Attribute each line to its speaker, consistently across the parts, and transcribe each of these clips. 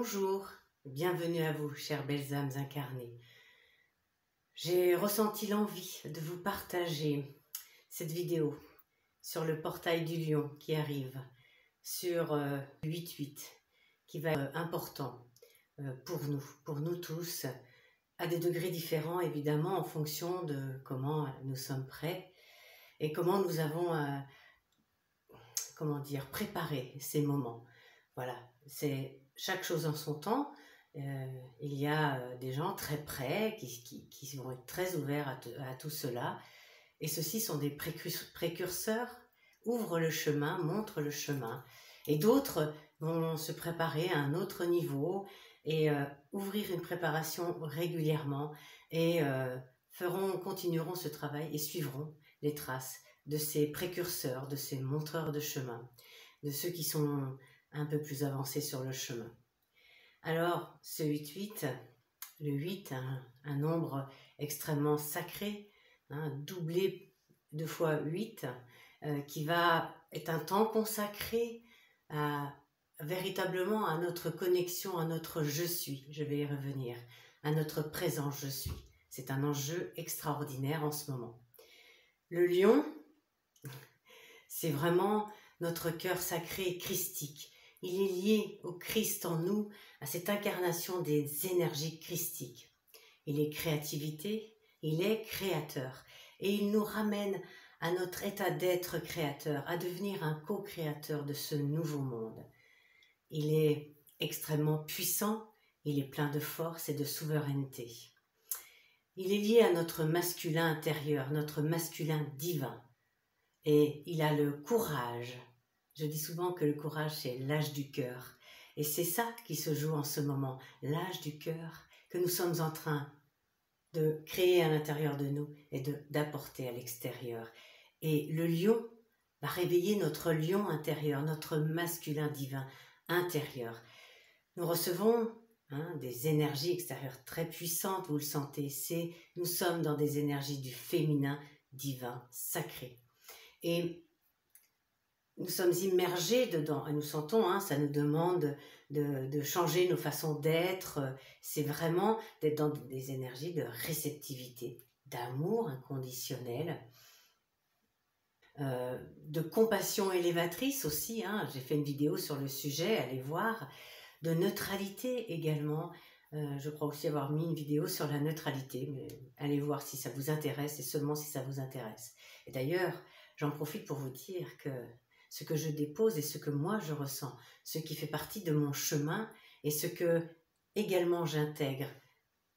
Speaker 1: Bonjour, bienvenue à vous, chères belles âmes incarnées. J'ai ressenti l'envie de vous partager cette vidéo sur le portail du lion qui arrive, sur 8-8, qui va être important pour nous tous, à des degrés différents évidemment en fonction de comment nous sommes prêts et comment nous avons préparé ces moments. Voilà, c'est chaque chose en son temps. Il y a des gens très prêts qui vont être très ouverts à tout cela. Et ceux-ci sont des précurseurs, ouvrent le chemin, montrent le chemin. Et d'autres vont se préparer à un autre niveau et ouvrir une préparation régulièrement et continueront ce travail et suivront les traces de ces précurseurs, de ces montreurs de chemin, de ceux qui sont un peu plus avancés sur le chemin. Alors, ce 8-8, le 8, un nombre extrêmement sacré, doublé 2 fois 8, qui est un temps consacré véritablement à notre connexion, à notre je suis, je vais y revenir, à notre présent je suis. C'est un enjeu extraordinaire en ce moment. Le lion, c'est vraiment notre cœur sacré christique. Il est lié au Christ en nous, à cette incarnation des énergies christiques. Il est créativité, il est créateur. Et il nous ramène à notre état d'être créateur, à devenir un co-créateur de ce nouveau monde. Il est extrêmement puissant, il est plein de force et de souveraineté. Il est lié à notre masculin intérieur, notre masculin divin. Et il a le courage. Je dis souvent que le courage, c'est l'âge du cœur. Et c'est ça qui se joue en ce moment, l'âge du cœur que nous sommes en train de créer à l'intérieur de nous et d'apporter à l'extérieur. Et le lion va réveiller notre lion intérieur, notre masculin divin intérieur. Nous recevons des énergies extérieures très puissantes, vous le sentez, nous sommes dans des énergies du féminin divin sacré. Et nous sommes immergés dedans et nous sentons, ça nous demande de changer nos façons d'être. C'est vraiment d'être dans des énergies de réceptivité, d'amour inconditionnel, de compassion élévatrice aussi. J'ai fait une vidéo sur le sujet, allez voir. De neutralité également. Je crois aussi avoir mis une vidéo sur la neutralité, mais allez voir si ça vous intéresse et seulement si ça vous intéresse. Et d'ailleurs, j'en profite pour vous dire que ce que je dépose et ce que moi je ressens, ce qui fait partie de mon chemin et ce que également j'intègre,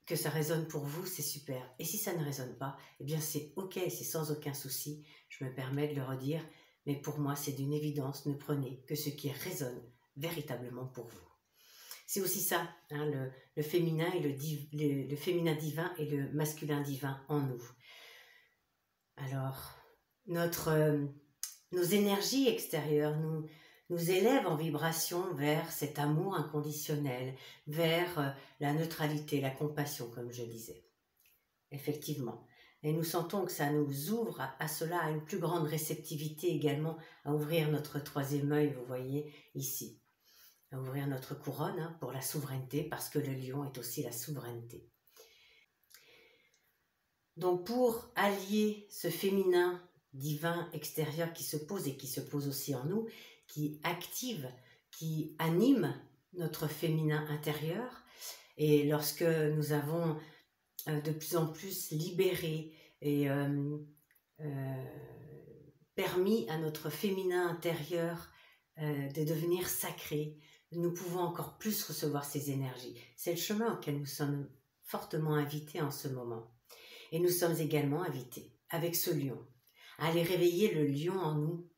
Speaker 1: que ça résonne pour vous, c'est super. Et si ça ne résonne pas, eh bien c'est ok, c'est sans aucun souci. Je me permets de le redire, mais pour moi c'est d'une évidence, ne prenez que ce qui résonne véritablement pour vous. C'est aussi ça, le féminin et le féminin divin et le masculin divin en nous. Alors, nos énergies extérieures nous élèvent en vibration vers cet amour inconditionnel, vers la neutralité, la compassion, comme je disais. Effectivement. Et nous sentons que ça nous ouvre à cela, à une plus grande réceptivité également, à ouvrir notre troisième œil, vous voyez, ici. À ouvrir notre couronne pour la souveraineté, parce que le lion est aussi la souveraineté. Donc pour allier ce féminin divin extérieur qui se pose et qui se pose aussi en nous, qui active, qui anime notre féminin intérieur, et lorsque nous avons de plus en plus libéré et permis à notre féminin intérieur de devenir sacré, nous pouvons encore plus recevoir ces énergies. C'est le chemin auquel nous sommes fortement invités en ce moment. Et nous sommes également invités, avec ce lion, à aller réveiller le lion en nous,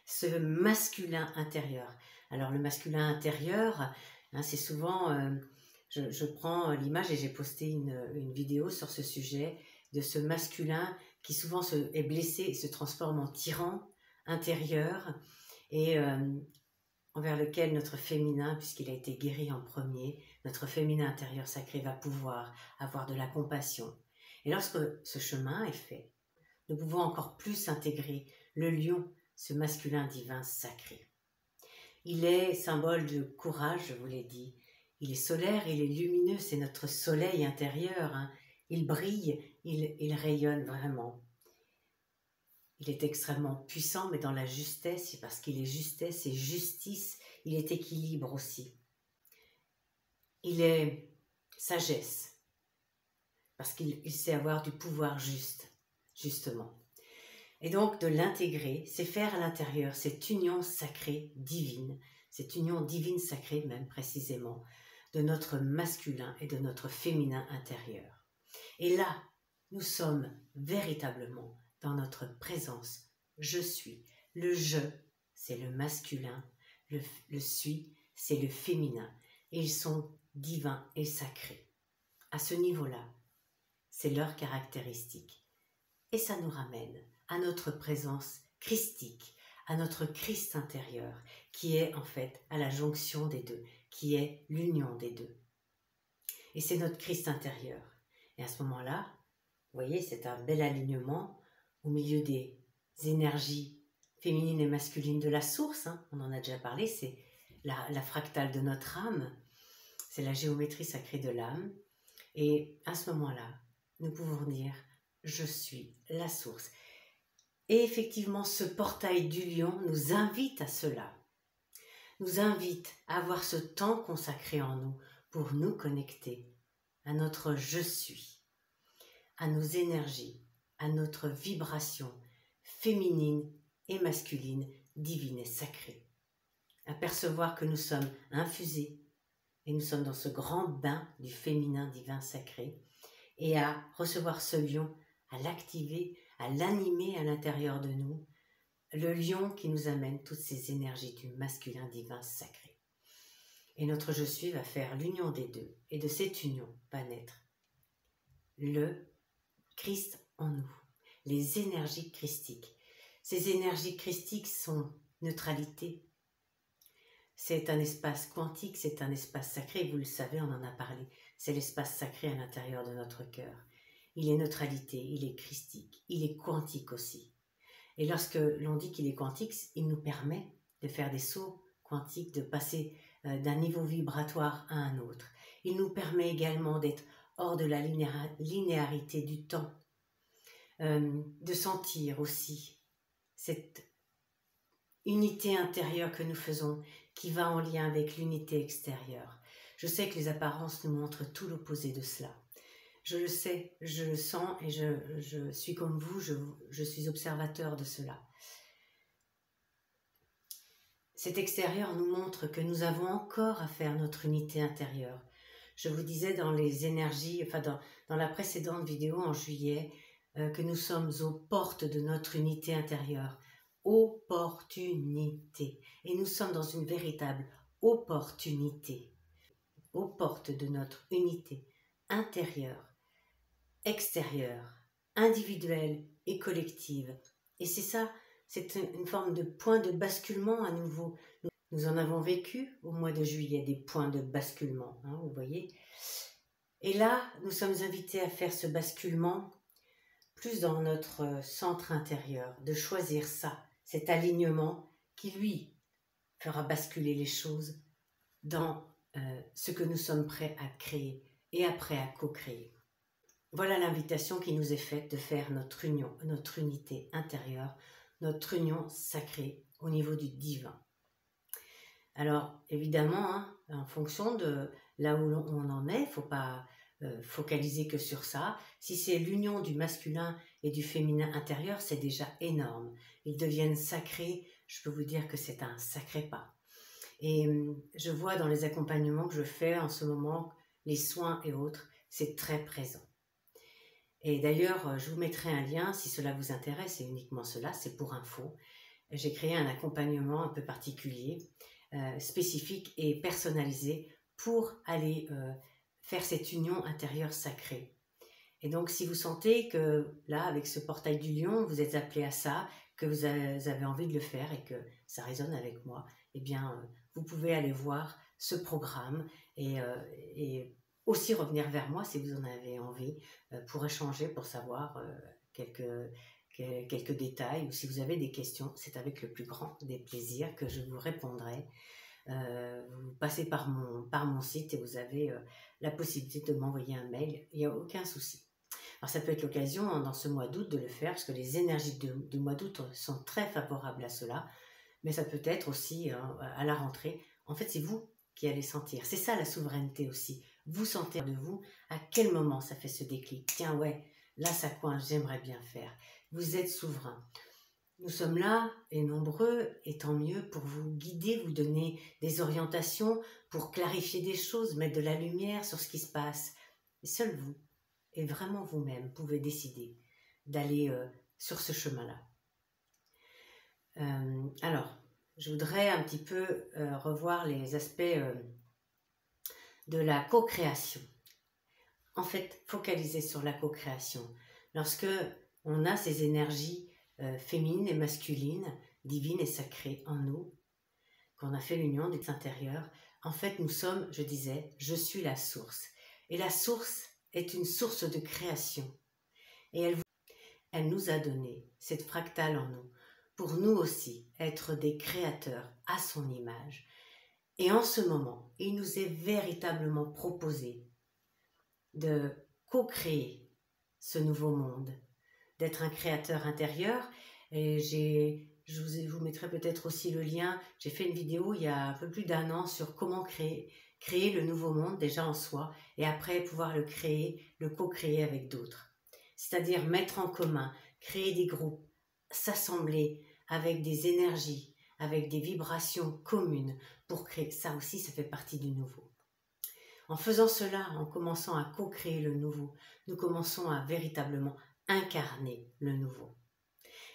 Speaker 1: ce masculin intérieur. Alors le masculin intérieur, c'est souvent, je prends l'image et j'ai posté une vidéo sur ce sujet, de ce masculin qui souvent est blessé et se transforme en tyran intérieur, et envers lequel notre féminin, puisqu'il a été guéri en premier, notre féminin intérieur sacré va pouvoir avoir de la compassion. Et lorsque ce chemin est fait, nous pouvons encore plus intégrer le lion, ce masculin divin sacré. Il est symbole de courage, je vous l'ai dit. il est solaire, il est lumineux, c'est notre soleil intérieur, hein. Il brille, il rayonne vraiment. Il est extrêmement puissant, mais dans la justesse, parce qu'il est justesse et justice, il est équilibre aussi. Il est sagesse, parce qu'il sait avoir du pouvoir juste, justement. Et donc, de l'intégrer, c'est faire à l'intérieur cette union sacrée divine, cette union divine sacrée même précisément, de notre masculin et de notre féminin intérieur. Et là, nous sommes véritablement dans notre présence. Je suis. Le je, c'est le masculin. Le suis, c'est le féminin. Et ils sont divins et sacrés. À ce niveau-là, c'est leur caractéristique. Et ça nous ramène à notre présence christique, à notre Christ intérieur, qui est en fait à la jonction des deux, qui est l'union des deux. Et c'est notre Christ intérieur. Et à ce moment-là, vous voyez, c'est un bel alignement au milieu des énergies féminines et masculines de la source, hein, on en a déjà parlé, c'est la fractale de notre âme, c'est la géométrie sacrée de l'âme. Et à ce moment-là, nous pouvons dire « Je suis la source ». Et effectivement, ce portail du lion nous invite à cela, nous invite à avoir ce temps consacré en nous pour nous connecter à notre « je suis », à nos énergies, à notre vibration féminine et masculine, divine et sacrée. À percevoir que nous sommes infusés et nous sommes dans ce grand bain du féminin divin sacré et à recevoir ce lion, à l'activer, à l'animer à l'intérieur de nous, le lion qui nous amène toutes ces énergies du masculin divin sacré. Et notre je suis va faire l'union des deux et de cette union va naître le Christ en nous, les énergies christiques. Ces énergies christiques sont neutralité. C'est un espace quantique, c'est un espace sacré, vous le savez, on en a parlé. C'est l'espace sacré à l'intérieur de notre cœur. Il est neutralité, il est christique, il est quantique aussi. Et lorsque l'on dit qu'il est quantique, il nous permet de faire des sauts quantiques, de passer d'un niveau vibratoire à un autre. Il nous permet également d'être hors de la linéarité du temps, de sentir aussi cette unité intérieure que nous faisons qui va en lien avec l'unité extérieure. Je sais que les apparences nous montrent tout l'opposé de cela. Je le sais, je le sens et je suis comme vous, je suis observateur de cela. Cet extérieur nous montre que nous avons encore à faire notre unité intérieure. Je vous disais dans les énergies, dans la précédente vidéo en juillet, que nous sommes aux portes de notre unité intérieure. Opportunité. Et nous sommes dans une véritable opportunité. Aux portes de notre unité intérieure, extérieure, individuelle et collective. Et c'est ça, c'est une forme de point de basculement à nouveau. Nous en avons vécu au mois de juillet, des points de basculement, hein, vous voyez. Et là, nous sommes invités à faire ce basculement plus dans notre centre intérieur, de choisir ça, cet alignement qui, lui, fera basculer les choses dans ce que nous sommes prêts à créer et après à co-créer. Voilà l'invitation qui nous est faite de faire notre union, notre unité intérieure, notre union sacrée au niveau du divin. Alors, évidemment, hein, en fonction de là où on en est, il ne faut pas focaliser que sur ça. Si c'est l'union du masculin et du féminin intérieur, c'est déjà énorme. Ils deviennent sacrés, je peux vous dire que c'est un sacré pas. Et je vois dans les accompagnements que je fais en ce moment, les soins et autres, c'est très présent. Et d'ailleurs, je vous mettrai un lien si cela vous intéresse, et uniquement cela, c'est pour info. J'ai créé un accompagnement un peu particulier, spécifique et personnalisé pour aller faire cette union intérieure sacrée. Et donc, si vous sentez que là, avec ce portail du lion, vous êtes appelé à ça, que vous avez envie de le faire et que ça résonne avec moi, eh bien, vous pouvez aller voir ce programme et aussi revenir vers moi si vous en avez envie pour échanger, pour savoir quelques détails ou si vous avez des questions, c'est avec le plus grand des plaisirs que je vous répondrai. vous passez par mon site et vous avez la possibilité de m'envoyer un mail, il n'y a aucun souci. Alors ça peut être l'occasion dans ce mois d'août de le faire, parce que les énergies du mois d'août sont très favorables à cela, mais ça peut être aussi à la rentrée. En fait, c'est vous qui allez sentir. C'est ça la souveraineté aussi. Vous sentez de vous à quel moment ça fait ce déclic. Tiens, ouais, là ça coince, j'aimerais bien faire. Vous êtes souverain. Nous sommes là, et nombreux, et tant mieux, pour vous guider, vous donner des orientations, pour clarifier des choses, mettre de la lumière sur ce qui se passe. Et seul vous, et vraiment vous-même, pouvez décider d'aller sur ce chemin-là. Alors, je voudrais un petit peu revoir les aspects de la co-création. En fait, focaliser sur la co-création. Lorsque on a ces énergies féminines et masculines, divines et sacrées en nous, qu'on a fait l'union des intérieurs, en fait nous sommes, je disais, je suis la source. Et la source est une source de création. Et elle nous a donné cette fractale en nous, pour nous aussi être des créateurs à son image. Et en ce moment, il nous est véritablement proposé de co-créer ce nouveau monde, d'être un créateur intérieur. Et je vous mettrai peut-être aussi le lien, j'ai fait une vidéo il y a un peu plus d'1 an sur comment créer le nouveau monde déjà en soi, et après pouvoir le co-créer avec d'autres. C'est-à-dire mettre en commun, créer des groupes, s'assembler avec des énergies, avec des vibrations communes pour créer. Ça aussi, ça fait partie du nouveau. En faisant cela, en commençant à co-créer le nouveau, nous commençons à véritablement incarner le nouveau.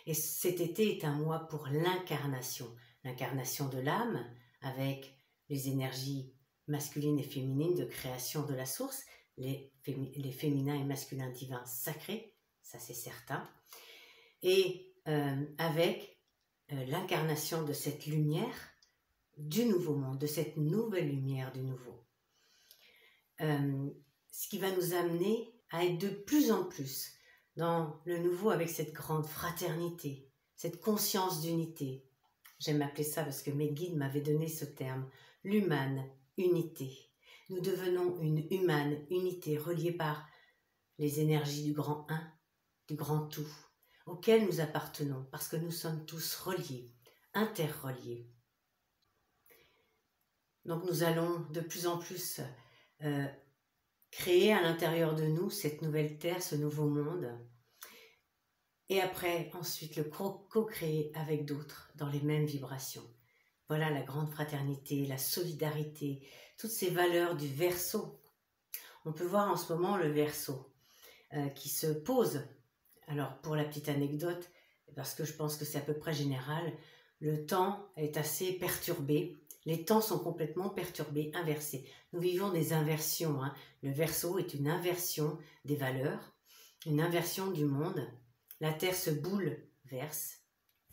Speaker 1: Et cet été est un mois pour l'incarnation de l'âme, avec les énergies masculines et féminines de création de la source, les féminins et masculins divins sacrés, ça c'est certain, et avec l'incarnation de cette lumière du nouveau monde, de cette nouvelle lumière du nouveau. Ce qui va nous amener à être de plus en plus dans le nouveau, avec cette grande fraternité, cette conscience d'unité. J'aime appeler ça parce que mes guides m'avaient donné ce terme, l'humane unité. Nous devenons une humane unité reliée par les énergies du grand un, du grand tout, auquel nous appartenons, parce que nous sommes tous reliés, interreliés. Donc nous allons de plus en plus créer à l'intérieur de nous cette nouvelle terre, ce nouveau monde, et après, ensuite, le co-créer avec d'autres dans les mêmes vibrations. Voilà la grande fraternité, la solidarité, toutes ces valeurs du Verseau. On peut voir en ce moment le Verseau qui se pose. Alors, pour la petite anecdote, parce que je pense que c'est à peu près général, le temps est assez perturbé. Les temps sont complètement perturbés, inversés. Nous vivons des inversions. Le Verseau est une inversion des valeurs, une inversion du monde. La Terre se bouleverse.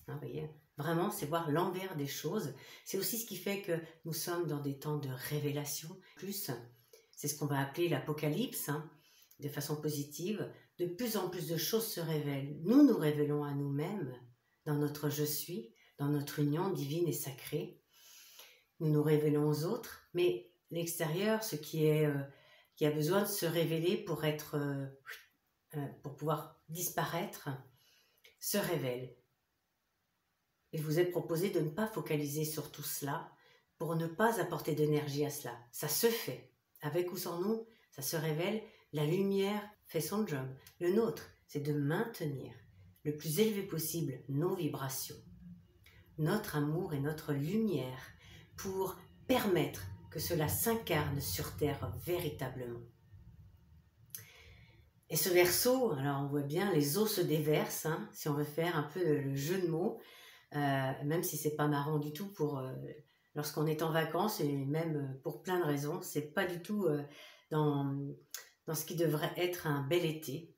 Speaker 1: Vous voyez, vraiment, c'est voir l'envers des choses. C'est aussi ce qui fait que nous sommes dans des temps de révélation. Plus, c'est ce qu'on va appeler l'apocalypse, de façon positive. De plus en plus de choses se révèlent. Nous nous révélons à nous-mêmes dans notre je suis, dans notre union divine et sacrée. Nous nous révélons aux autres, mais l'extérieur, ce qui a besoin de se révéler pour pouvoir disparaître, se révèle. Il vous est proposé de ne pas focaliser sur tout cela pour ne pas apporter d'énergie à cela. Ça se fait. Avec ou sans nous, ça se révèle. La lumière fait son job. Le nôtre, c'est de maintenir le plus élevé possible nos vibrations, notre amour et notre lumière pour permettre que cela s'incarne sur Terre véritablement. Et ce Verseau, alors on voit bien, les eaux se déversent, si on veut faire un peu le jeu de mots, même si c'est pas marrant du tout lorsqu'on est en vacances, et même pour plein de raisons, c'est pas du tout dans ce qui devrait être un bel été.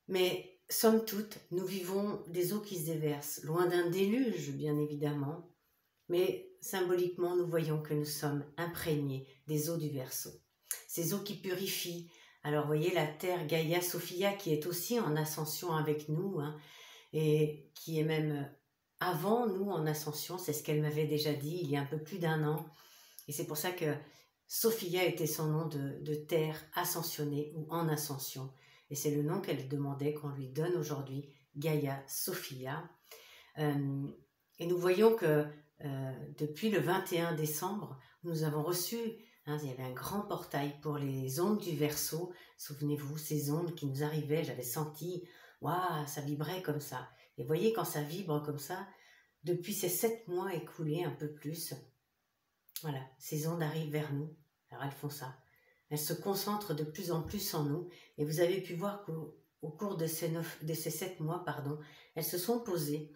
Speaker 1: Mais somme toute, nous vivons des eaux qui se déversent, loin d'un déluge bien évidemment, mais symboliquement nous voyons que nous sommes imprégnés des eaux du Verseau. Ces eaux qui purifient. Alors vous voyez la terre Gaïa Sophia qui est aussi en ascension avec nous, et qui est même avant nous en ascension, c'est ce qu'elle m'avait déjà dit il y a un peu plus d'1 an. Et c'est pour ça que Sophia était son nom de terre ascensionnée ou en ascension. Et c'est le nom qu'elle demandait qu'on lui donne aujourd'hui, Gaïa Sophia. Et nous voyons que depuis le 21 décembre, nous avons reçu, il y avait un grand portail pour les ondes du Verseau. Souvenez-vous, ces ondes qui nous arrivaient, j'avais senti, waouh, ça vibrait comme ça. Et voyez, quand ça vibre comme ça, depuis ces 7 mois écoulés, un peu plus, voilà, ces ondes arrivent vers nous. Alors elles font ça. Elles se concentrent de plus en plus en nous. Et vous avez pu voir qu'au cours de ces 7 mois, elles se sont posées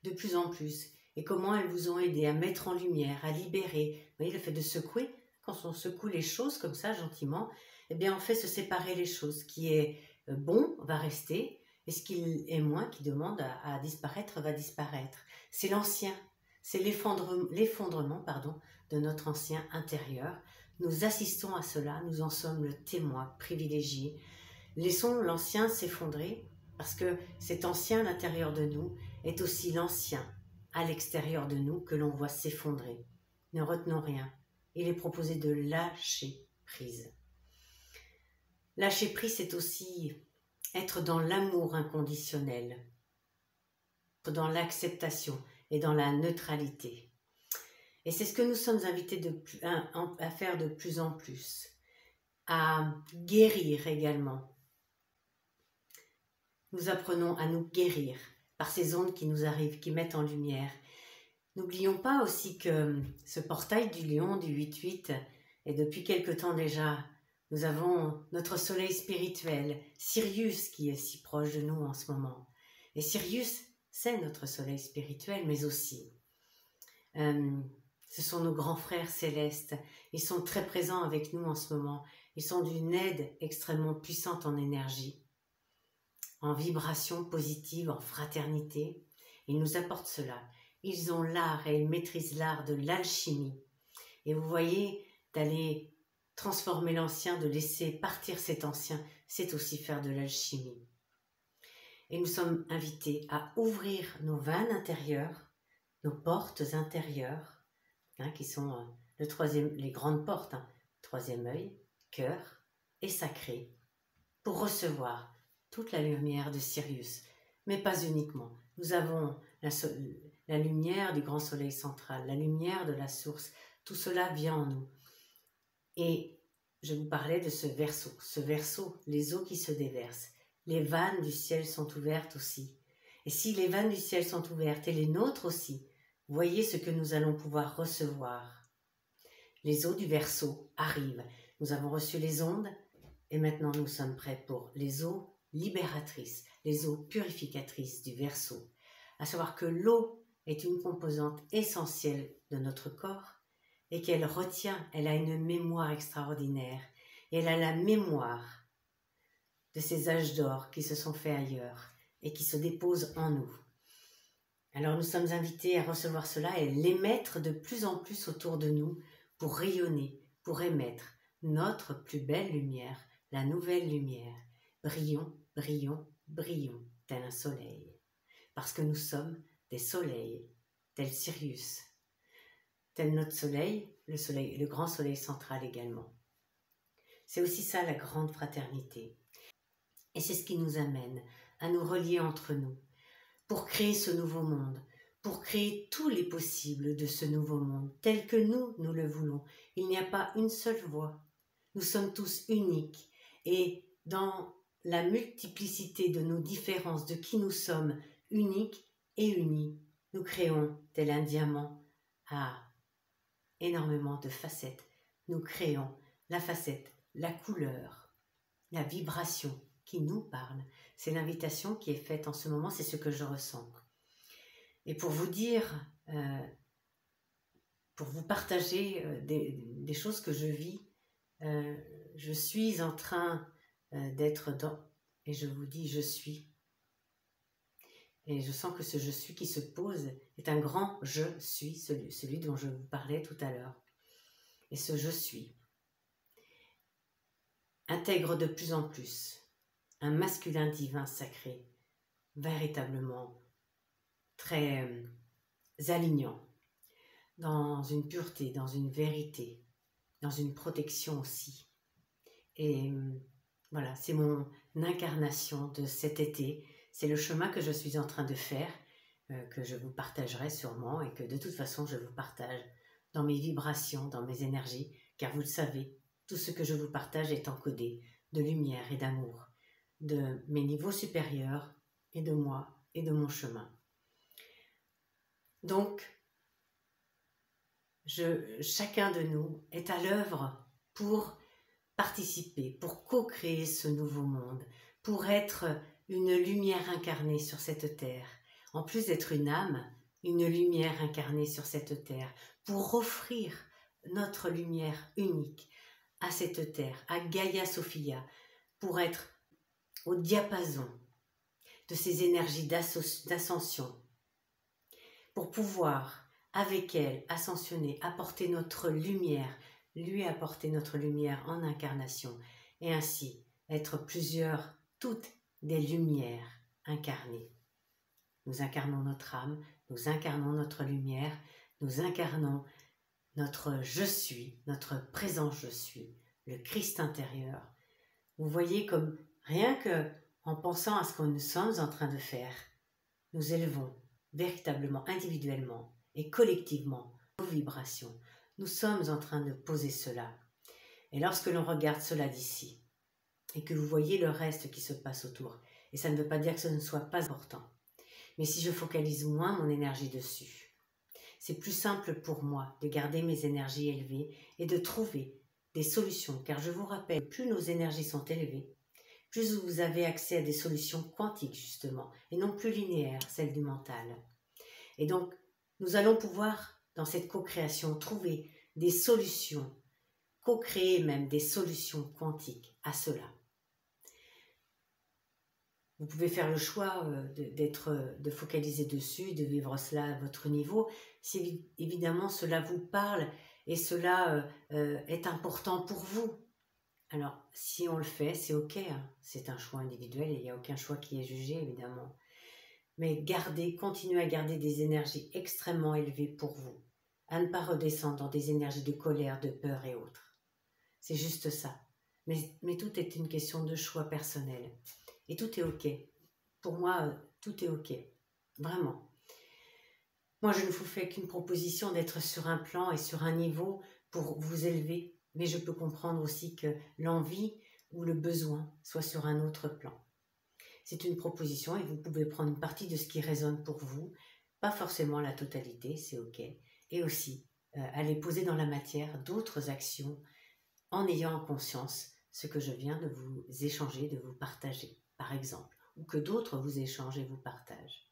Speaker 1: de plus en plus. Et comment elles vous ont aidé à mettre en lumière, à libérer. Vous voyez, le fait de secouer, quand on secoue les choses comme ça, gentiment, eh bien on fait se séparer les choses. Ce qui est bon va rester, et ce qui est moins, qui demande à disparaître, va disparaître. C'est l'ancien, c'est l'effondrement, de notre ancien intérieur. Nous assistons à cela, nous en sommes le témoin privilégié. Laissons l'ancien s'effondrer, parce que cet ancien à l'intérieur de nous est aussi l'ancien à l'extérieur de nous que l'on voit s'effondrer. Ne retenons rien. Il est proposé de lâcher prise. Lâcher prise, c'est aussi être dans l'amour inconditionnel, dans l'acceptation et dans la neutralité. Et c'est ce que nous sommes invités à faire de plus en plus, à guérir également. Nous apprenons à nous guérir par ces ondes qui nous arrivent, qui mettent en lumière. N'oublions pas aussi que ce portail du lion du 8-8, et depuis quelque temps déjà, nous avons notre soleil spirituel, Sirius, qui est si proche de nous en ce moment. Et Sirius, c'est notre soleil spirituel, mais aussi, ce sont nos grands frères célestes. Ils sont très présents avec nous en ce moment. Ils sont d'une aide extrêmement puissante en énergie, en vibration positive, en fraternité. Ils nous apportent cela. Ils ont l'art et ils maîtrisent l'art de l'alchimie. Et vous voyez, d'aller transformer l'ancien, de laisser partir cet ancien, c'est aussi faire de l'alchimie. Et nous sommes invités à ouvrir nos vannes intérieures, nos portes intérieures, qui sont les grandes portes, troisième œil, cœur et sacré, pour recevoir toute la lumière de Sirius, mais pas uniquement. Nous avons la lumière du grand soleil central, la lumière de la source, tout cela vient en nous. Et je vous parlais de ce Verseau, les eaux qui se déversent. Les vannes du ciel sont ouvertes aussi. Et si les vannes du ciel sont ouvertes, et les nôtres aussi, voyez ce que nous allons pouvoir recevoir. Les eaux du Verseau arrivent. Nous avons reçu les ondes, et maintenant nous sommes prêts pour les eaux libératrices, les eaux purificatrices du Verseau. À savoir que l'eau est une composante essentielle de notre corps, et qu'elle retient, elle a une mémoire extraordinaire, et elle a la mémoire de ces âges d'or qui se sont faits ailleurs et qui se déposent en nous. Alors nous sommes invités à recevoir cela et l'émettre de plus en plus autour de nous pour rayonner, pour émettre notre plus belle lumière, la nouvelle lumière. Brillons, brillons, brillons, tel un soleil. Parce que nous sommes des soleils, tel Sirius, tel notre soleil, le grand soleil central également. C'est aussi ça la grande fraternité. Et c'est ce qui nous amène à nous relier entre nous pour créer ce nouveau monde, pour créer tous les possibles de ce nouveau monde, tel que nous le voulons. Il n'y a pas une seule voie. Nous sommes tous uniques et dans la multiplicité de nos différences, de qui nous sommes, uniques et unis, nous créons, tel un diamant, énormément de facettes. Nous créons la facette, la couleur, la vibration qui nous parle. C'est l'invitation qui est faite en ce moment, c'est ce que je ressens. Et pour vous dire, pour vous partager des choses que je vis, je suis en train d'être dans, et je vous dis je suis. Et je sens que ce je suis qui se pose est un grand je suis, celui dont je vous parlais tout à l'heure. Et ce je suis intègre de plus en plus un masculin divin sacré, véritablement très alignant, dans une pureté, dans une vérité, dans une protection aussi. Et voilà, c'est mon incarnation de cet été. C'est le chemin que je suis en train de faire, que je vous partagerai sûrement et que de toute façon je vous partage dans mes vibrations, dans mes énergies, car vous le savez, tout ce que je vous partage est encodé de lumière et d'amour, de mes niveaux supérieurs et de moi et de mon chemin. Donc, chacun de nous est à l'œuvre pour participer, pour co-créer ce nouveau monde, pour être une lumière incarnée sur cette terre. En plus d'être une âme, une lumière incarnée sur cette terre, pour offrir notre lumière unique à cette terre, à Gaïa Sophia, pour être au diapason de ces énergies d'ascension, pour pouvoir, avec elle, ascensionner, apporter notre lumière, lui apporter notre lumière en incarnation, et ainsi être plusieurs, toutes des lumières incarnées. Nous incarnons notre âme, nous incarnons notre lumière, nous incarnons notre je suis, notre présent je suis, le Christ intérieur. Vous voyez comme rien que en pensant à ce que nous sommes en train de faire, nous élevons véritablement, individuellement et collectivement nos vibrations. Nous sommes en train de poser cela. Et lorsque l'on regarde cela d'ici, et que vous voyez le reste qui se passe autour, et ça ne veut pas dire que ce ne soit pas important, mais si je focalise moins mon énergie dessus, c'est plus simple pour moi de garder mes énergies élevées et de trouver des solutions, car je vous rappelle, plus nos énergies sont élevées, plus vous avez accès à des solutions quantiques justement, et non plus linéaires, celles du mental. Et donc, nous allons pouvoir, dans cette co-création, trouver des solutions, co-créer même des solutions quantiques à cela. Vous pouvez faire le choix de focaliser dessus, de vivre cela à votre niveau, si évidemment cela vous parle et cela est important pour vous. Alors, si on le fait, c'est ok, hein. C'est un choix individuel et il n'y a aucun choix qui est jugé, évidemment. Mais continuez à garder des énergies extrêmement élevées pour vous, à ne pas redescendre dans des énergies de colère, de peur et autres. C'est juste ça. Mais tout est une question de choix personnel. Et tout est ok. Pour moi, tout est ok. Vraiment. Moi, je ne vous fais qu'une proposition d'être sur un plan et sur un niveau pour vous élever, mais je peux comprendre aussi que l'envie ou le besoin soit sur un autre plan. C'est une proposition et vous pouvez prendre une partie de ce qui résonne pour vous, pas forcément la totalité, c'est ok, et aussi aller poser dans la matière d'autres actions en ayant en conscience ce que je viens de vous échanger, de vous partager, par exemple, ou que d'autres vous échangent et vous partagent.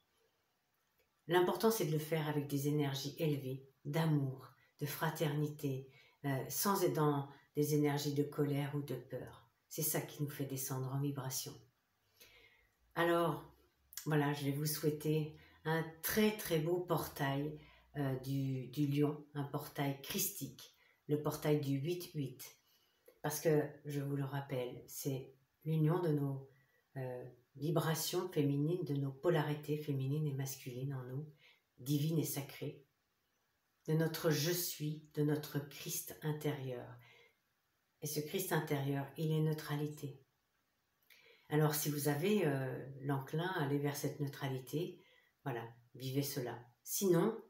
Speaker 1: L'important, c'est de le faire avec des énergies élevées, d'amour, de fraternité, sans être dans des énergies de colère ou de peur. C'est ça qui nous fait descendre en vibration. Alors, voilà, je vais vous souhaiter un très très beau portail du lion, un portail christique, le portail du 8-8. Parce que, je vous le rappelle, c'est l'union de nos vibrations féminines, de nos polarités féminines et masculines en nous, divines et sacrées, de notre je suis, de notre Christ intérieur. Et ce Christ intérieur, il est neutralité. Alors si vous avez l'enclin à aller vers cette neutralité, voilà, vivez cela. Sinon,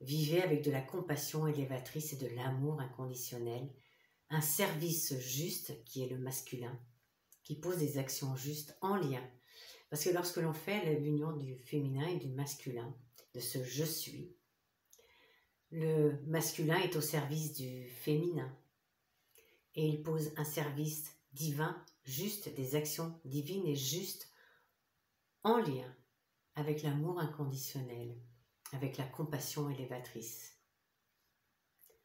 Speaker 1: vivez avec de la compassion élévatrice et de l'amour inconditionnel, un service juste qui est le masculin, qui pose des actions justes en lien. Parce que lorsque l'on fait l'union du féminin et du masculin, de ce je suis, le masculin est au service du féminin et il pose un service divin, juste, des actions divines et justes en lien avec l'amour inconditionnel, avec la compassion élévatrice.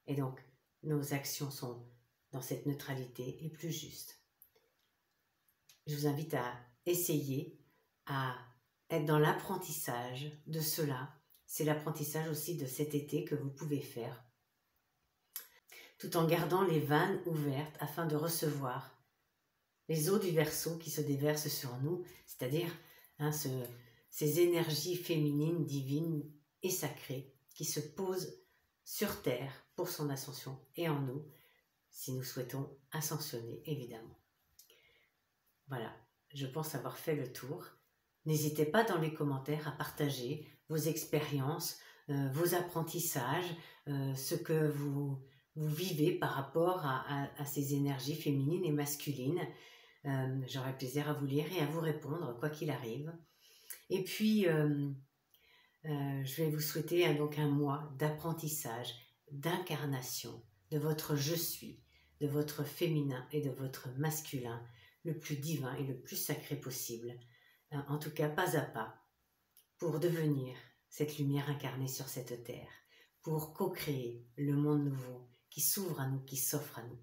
Speaker 1: Et donc, nos actions sont dans cette neutralité et plus justes. Je vous invite à essayer, à être dans l'apprentissage de cela. C'est l'apprentissage aussi de cet été que vous pouvez faire, tout en gardant les vannes ouvertes afin de recevoir les eaux du Verseau qui se déversent sur nous, c'est-à-dire ces énergies féminines, divines et sacrées qui se pose sur Terre pour son ascension et en nous, si nous souhaitons ascensionner, évidemment. Voilà, je pense avoir fait le tour. N'hésitez pas dans les commentaires à partager vos expériences, vos apprentissages, ce que vous vivez par rapport à ces énergies féminines et masculines. J'aurai plaisir à vous lire et à vous répondre, quoi qu'il arrive. Et puis, je vais vous souhaiter donc un mois d'apprentissage, d'incarnation de votre je suis, de votre féminin et de votre masculin, le plus divin et le plus sacré possible. En tout cas, pas à pas, pour devenir cette lumière incarnée sur cette terre, pour co-créer le monde nouveau qui s'ouvre à nous, qui s'offre à nous.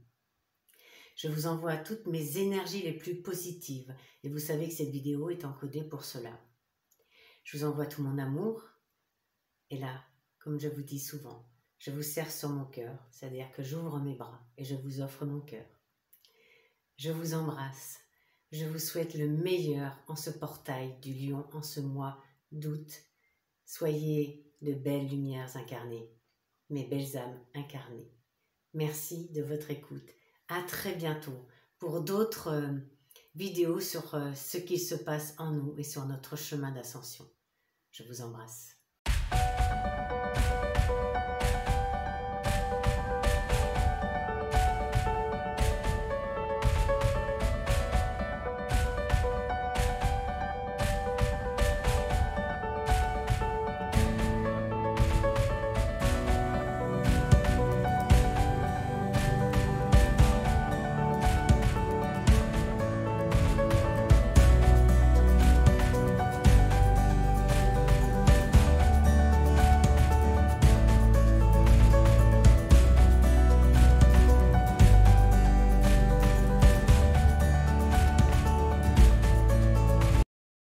Speaker 1: Je vous envoie toutes mes énergies les plus positives et vous savez que cette vidéo est encodée pour cela. Je vous envoie tout mon amour et là, comme je vous dis souvent, je vous serre sur mon cœur, c'est-à-dire que j'ouvre mes bras et je vous offre mon cœur. Je vous embrasse, je vous souhaite le meilleur en ce portail du Lion en ce mois d'août. Soyez de belles lumières incarnées, mes belles âmes incarnées. Merci de votre écoute. À très bientôt pour d'autres vidéos sur ce qui se passe en nous et sur notre chemin d'ascension. Je vous embrasse.